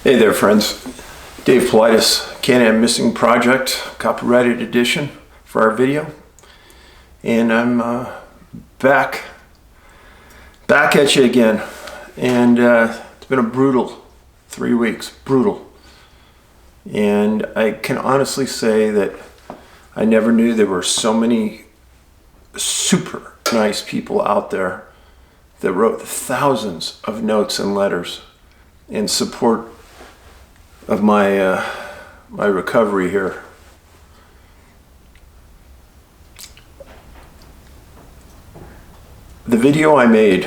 Hey there, friends. Dave Paulides, Canine Missing Project, copyrighted edition for our video. And I'm back at you again. And it's been a brutal 3 weeks, brutal. And I can honestly say that I never knew there were so many super nice people out there that wrote thousands of notes and letters in support of my my recovery here. The video I made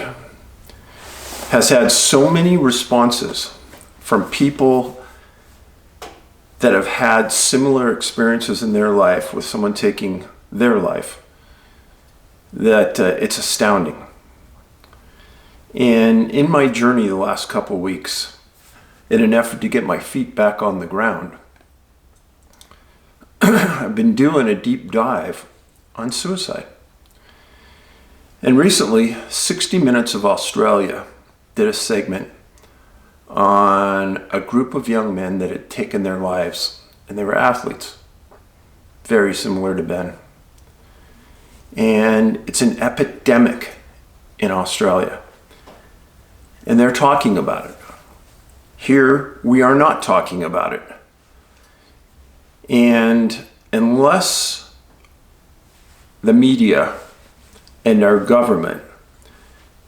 has had so many responses from people that have had similar experiences in their life with someone taking their life that it's astounding. And in my journey the last couple weeks, in an effort to get my feet back on the ground, I've been doing a deep dive on suicide. And recently, 60 Minutes of Australia did a segment on a group of young men that had taken their lives, and they were athletes, very similar to Ben. And it's an epidemic in Australia. And they're talking about it. Here, we are not talking about it. And unless the media and our government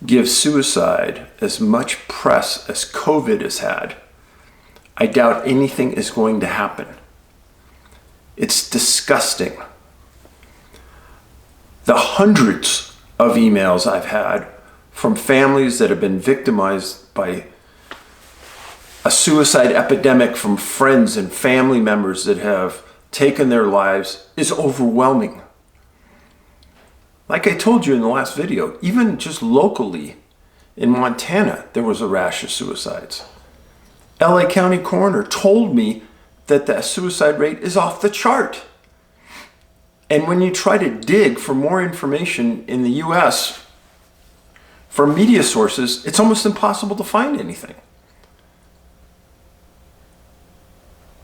give suicide as much press as COVID has had, I doubt anything is going to happen. It's disgusting. The hundreds of emails I've had from families that have been victimized by a suicide epidemic, from friends and family members that have taken their lives, is overwhelming. Like I told you in the last video, even just locally in Montana, there was a rash of suicides. LA County Coroner told me that the suicide rate is off the chart. And when you try to dig for more information in the US from media sources, it's almost impossible to find anything.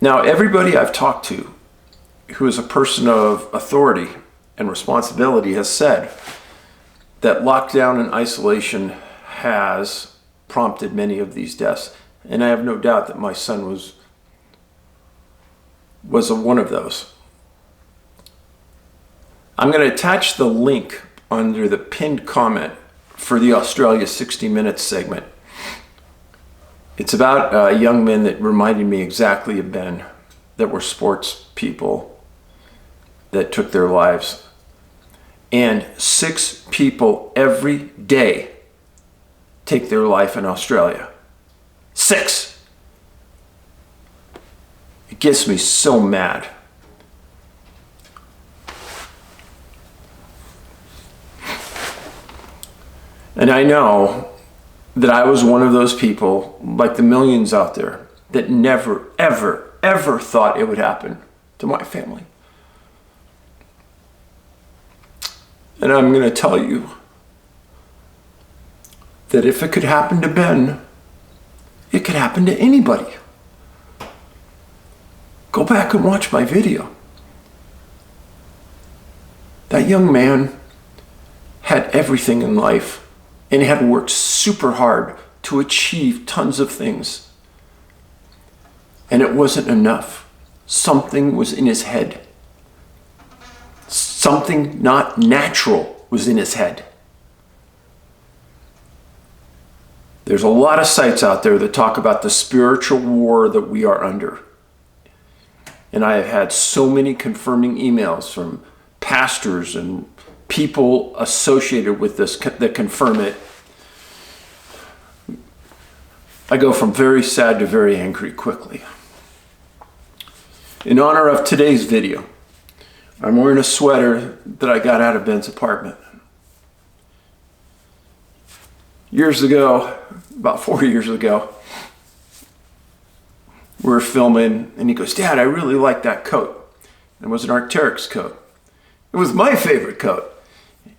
Now, everybody I've talked to who is a person of authority and responsibility has said that lockdown and isolation has prompted many of these deaths. And I have no doubt that my son was one of those. I'm going to attach the link under the pinned comment for the Australia 60 Minutes segment. It's about young men that reminded me exactly of Ben, that were sports people that took their lives. And 6 people every day take their life in Australia. 6! It gets me so mad. And I know that I was one of those people, like the millions out there, that never, ever, ever thought it would happen to my family. And I'm going to tell you that if it could happen to Ben, it could happen to anybody. Go back and watch my video. That young man had everything in life, and he had worked super hard to achieve tons of things. And it wasn't enough. Something was in his head. Something not natural was in his head. There's a lot of sites out there that talk about the spiritual war that we are under. And I have had so many confirming emails from pastors and people associated with this that confirm it. I go from very sad to very angry quickly. In honor of today's video, I'm wearing a sweater that I got out of Ben's apartment. Years ago, about 4 years ago, we were filming and he goes, "Dad, I really like that coat." It was an Arc'teryx coat. It was my favorite coat.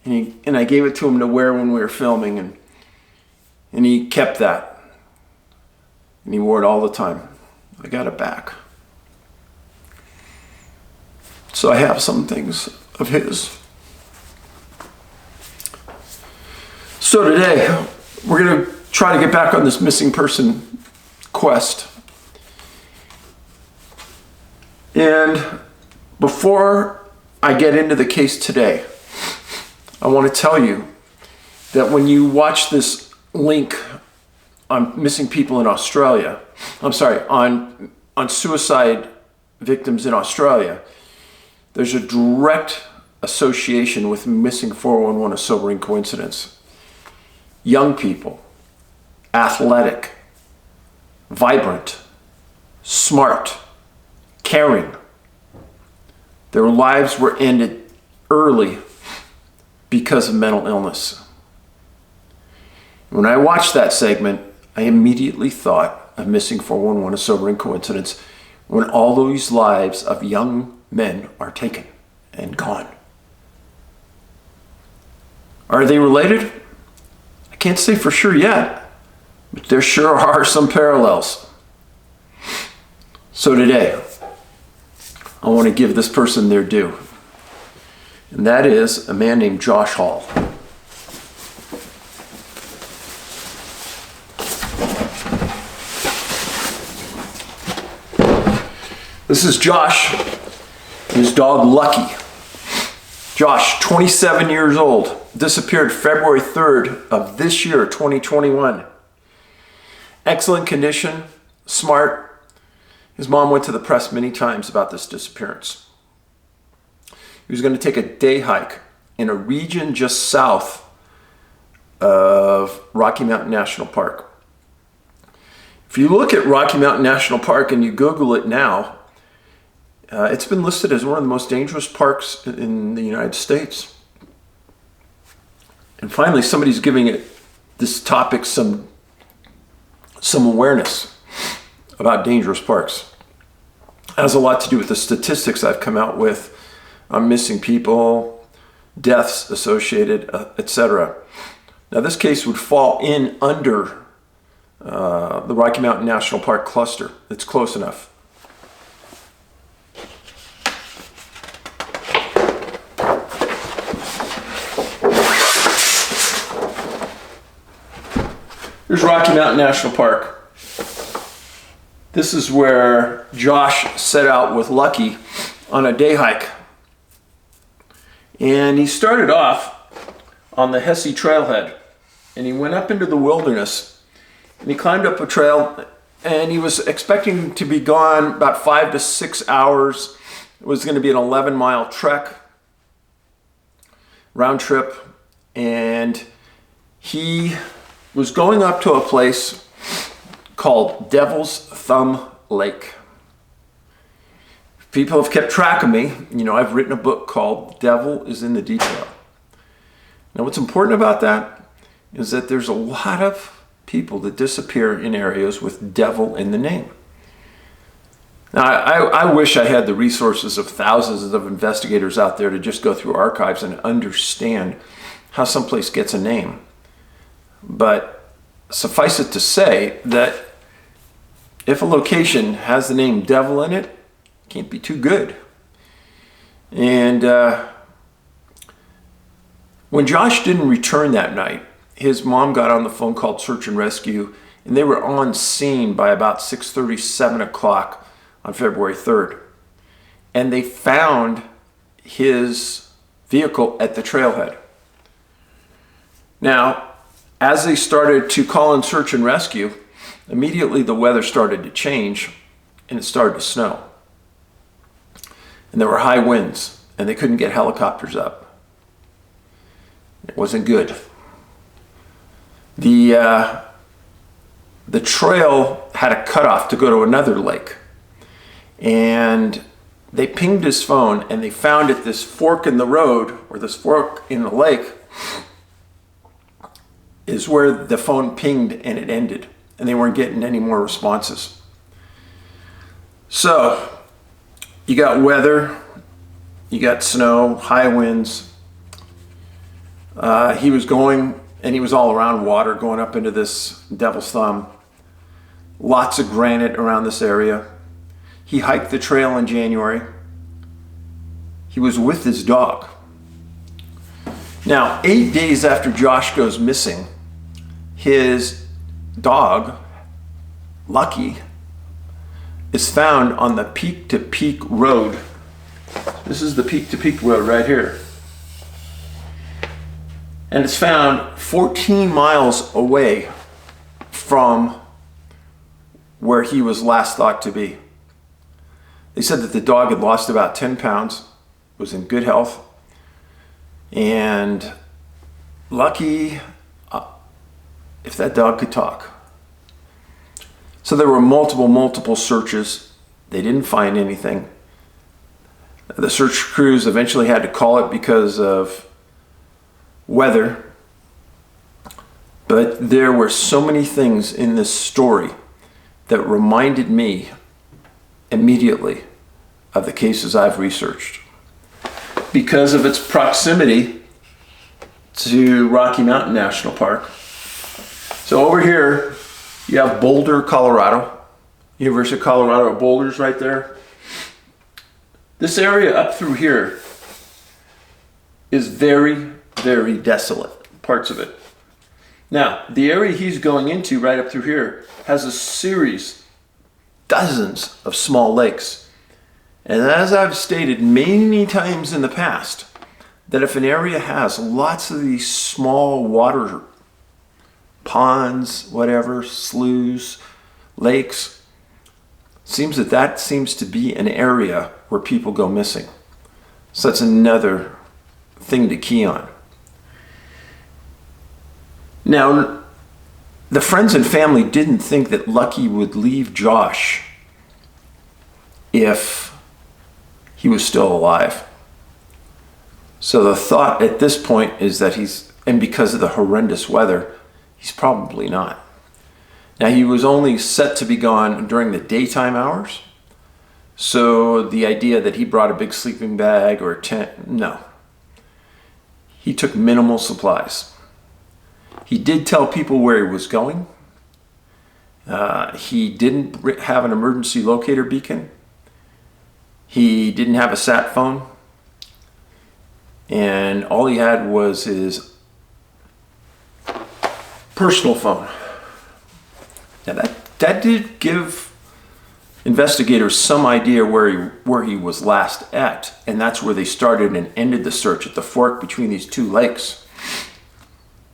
And I gave it to him to wear when we were filming, and he kept that. And he wore it all the time. I got it back. So I have some things of his. So today, we're going to try to get back on this missing person quest. And before I get into the case today, I want to tell you that when you watch this link on missing people in Australia, on suicide victims in Australia, there's a direct association with missing 411, a sobering coincidence. Young people, athletic, vibrant, smart, caring. Their lives were ended early because of mental illness. When I watched that segment, I immediately thought of missing 411, a sobering coincidence, when all these lives of young men are taken and gone. Are they related? I can't say for sure yet, but there sure are some parallels. So today, I want to give this person their due. And that is a man named Josh Hall. This is Josh and his dog Lucky. Josh, 27 years old, disappeared February 3rd of this year, 2021. Excellent condition, smart. His mom went to the press many times about this disappearance. He was going to take a day hike in a region just south of Rocky Mountain National Park. If you look at Rocky Mountain National Park and you Google it now, it's been listed as one of the most dangerous parks in the United States. And finally, somebody's giving this topic some awareness about dangerous parks. It has a lot to do with the statistics I've come out with on missing people, deaths associated, etc. Now, this case would fall in under the Rocky Mountain National Park cluster. It's close enough. Here's Rocky Mountain National Park. This is where Josh set out with Lucky on a day hike. And he started off on the Hesse trailhead. And he went up into the wilderness. And he climbed up a trail. And he was expecting to be gone about 5 to 6 hours. It was going to be an 11-mile trek, round trip. And he was going up to a place called Devil's Thumb Lake. People have kept track of me. You know, I've written a book called Devil is in the Detail. Now, what's important about that is that there's a lot of people that disappear in areas with devil in the name. Now, I wish I had the resources of thousands of investigators out there to just go through archives and understand how someplace gets a name. But suffice it to say that if a location has the name Devil in it, it can't be too good. And when Josh didn't return that night, his mom got on the phone, called search and rescue, and they were on scene by about 6:30, 7 o'clock on February 3rd. And they found his vehicle at the trailhead. Now, as they started to call in search and rescue, immediately the weather started to change and it started to snow. And there were high winds and they couldn't get helicopters up. It wasn't good. The trail had a cutoff to go to another lake. And they pinged his phone and they found at this fork in the road, or this fork in the lake, is where the phone pinged and it ended. And they weren't getting any more responses. So, you got weather, you got snow, high winds. He was going, and he was all around water, going up into this Devil's Thumb lots of granite around this area. He hiked the trail in January. He was with his dog. Now, 8 days after Josh goes missing, his dog, Lucky, is found on the Peak to Peak Road. This is the Peak to Peak Road right here. And it's found 14 miles away from where he was last thought to be. They said that the dog had lost about 10 pounds, was in good health, and Lucky, if that dog could talk. So there were multiple searches. They didn't find anything. The search crews eventually had to call it because of weather. But there were so many things in this story that reminded me immediately of the cases I've researched. Because of its proximity to Rocky Mountain National Park. So over here, you have Boulder, Colorado. University of Colorado Boulders right there. This area up through here is very, very desolate, parts of it. Now, the area he's going into right up through here has a series, dozens of small lakes. And as I've stated many times in the past, that if an area has lots of these small water ponds, whatever, sloughs, lakes, seems that seems to be an area where people go missing. So that's another thing to key on. Now, the friends and family didn't think that Lucky would leave Josh if he was still alive. So the thought at this point is that and because of the horrendous weather, he's probably not. Now, he was only set to be gone during the daytime hours. So the idea that he brought a big sleeping bag or a tent, no. He took minimal supplies. He did tell people where he was going. He didn't have an emergency locator beacon. He didn't have a sat phone. And all he had was his personal phone. Now that did give investigators some idea where he was last at, and that's where they started and ended the search, at the fork between these two lakes,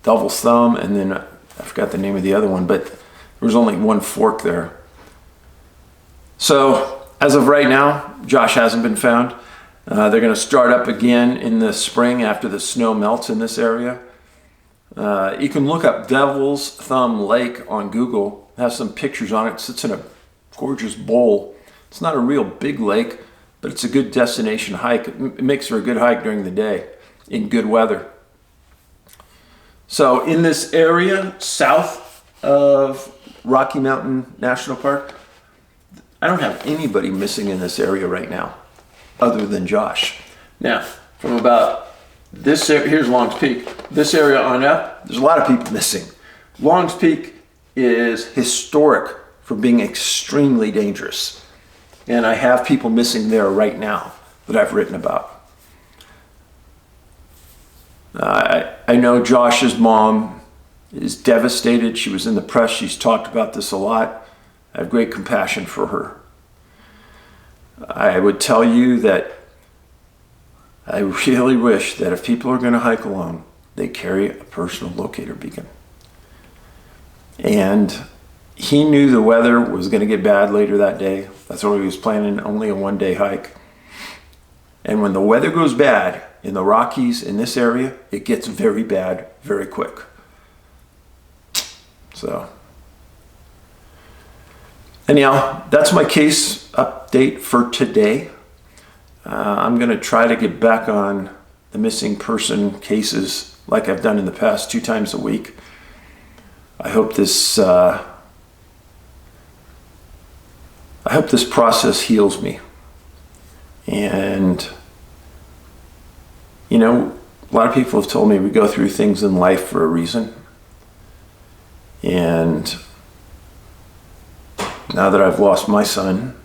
Devil's Thumb, and then I forgot the name of the other one, but there was only one fork there. So as of right now, Josh hasn't been found. They're going to start up again in the spring after the snow melts in this area. You can look up Devil's Thumb Lake on Google. It has some pictures on it. It sits in a gorgeous bowl. It's not a real big lake, but it's a good destination hike. It makes for a good hike during the day in good weather. So in this area south of Rocky Mountain National Park, I don't have anybody missing in this area right now other than Josh. Now, from about this area, here's Long's Peak. This area on up, there's a lot of people missing. Long's Peak is historic for being extremely dangerous. And I have people missing there right now that I've written about. I know Josh's mom is devastated. She was in the press. She's talked about this a lot. I have great compassion for her. I would tell you that I really wish that if people are going to hike alone, they carry a personal locator beacon. And he knew the weather was going to get bad later that day. That's why he was planning only a one-day hike. And when the weather goes bad in the Rockies, in this area, it gets very bad very quick. So anyhow, that's my case update for today. I'm going to try to get back on the missing person cases like I've done in the past 2 times a week. I hope this process heals me. And you know, a lot of people have told me we go through things in life for a reason. And now that I've lost my son,